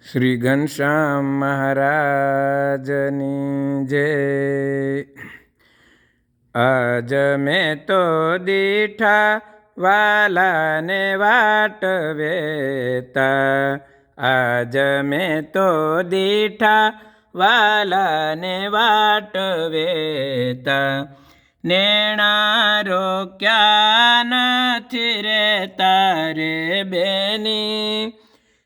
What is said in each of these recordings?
શ્રી ઘનશ્યામ મહારાજની જય। આજ મેં તો દીઠા વાલાને વાટ વેતા, આજ મેં તો દીઠા વાલાને વાટ વેતા। નેણા રોક્યા નથી રે તારે બેની,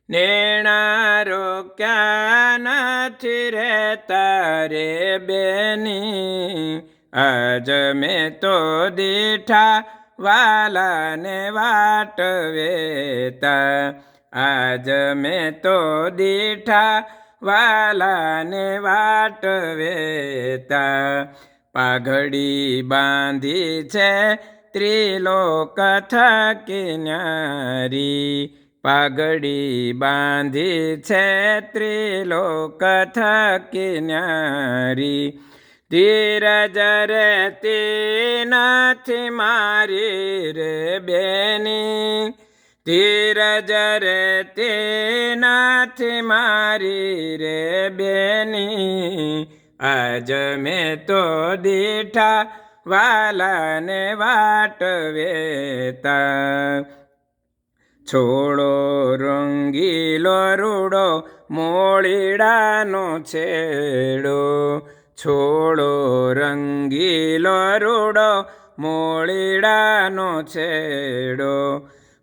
નેણા રોક્યા નથી રે તારે બેની। આજ મેં તો દીઠા વાલાને વાટ વેતા, આજ મેં તો દીઠા વાલાને વાટ વેતા। પાઘડી બાંધી છે ત્રિલોક થકી ન્યારી, પાઘડી બાંધી છે ત્રિલોક થકી ન્યારી। ધીરજ રહેતી નથી મારી રે બેની, ધીરજ રહેતી નથી મારી રે બેની। આજ મેં તો દીઠા વાલાને વાટ વેતા। છોડો રંગીલો રૂડો મોળીડાનો છેડો, છોડો રંગીલો રૂડો મોળીડાનો છેડો।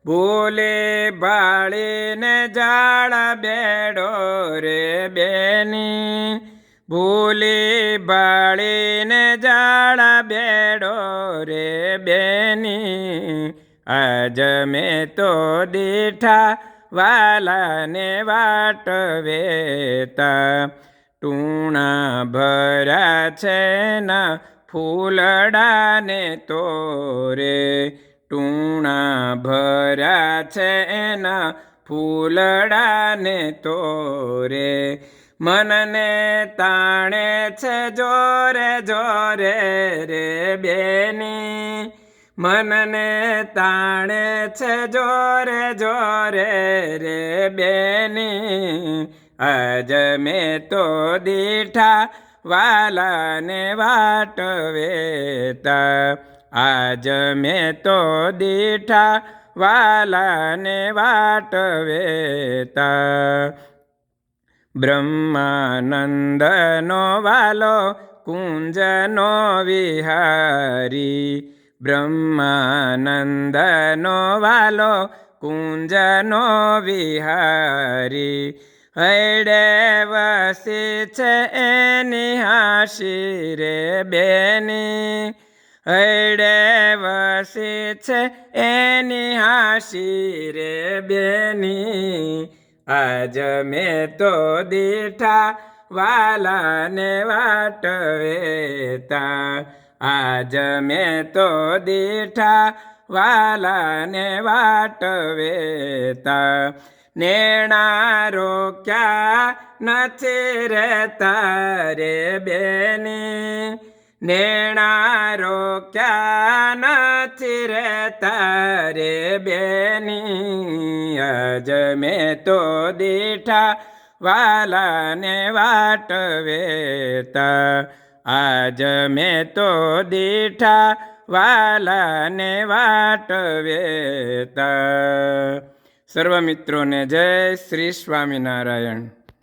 ભૂલે બાળીને જાળ બેડો રે બેની, ભૂલી બાળીને જાળ બેડો રે બેની। આજ મેં તો દીઠા વાલાને વાટ વેતા। ટૂણા ભર્યા છે ના ફૂલડાને તોરે, ટૂણા ભર્યા છે ના ફૂલડાને તોરે। મનને તાણે છે જોરે જોરે રે બેની, મનને તાણે છે જોરે જોરે રે બેની। આજ મેં તો દીઠા વાલાને વાટ વેતા, આજ મેં તો દીઠા વાલાને વાટ વેતા। બ્રહ્માનંદનો વાલો કુંજનો વિહારી, બ્રહ્માનંદનો વાલો કુંજનો વિહારી। હૈડે વસી છે એની હાશી રે બેની, હૈડે વસી છે એની હાશી રે બેની। આજ મેં તો દીઠા વાલાને વાટ વેતા, આજ મેં તો દીઠા વાલાને વાટ વેતા। નેણા રોક્યા નથી રે તારે બેની, નેણા રોક્યા નથી રે તારે બેની। આજ મેં તો દીઠા વાલાને વાટ વેતા, આજ મેં તો દીઠા વાલાને વાટ વેતા। સર્વ મિત્રોને જય શ્રી સ્વામિનારાયણ।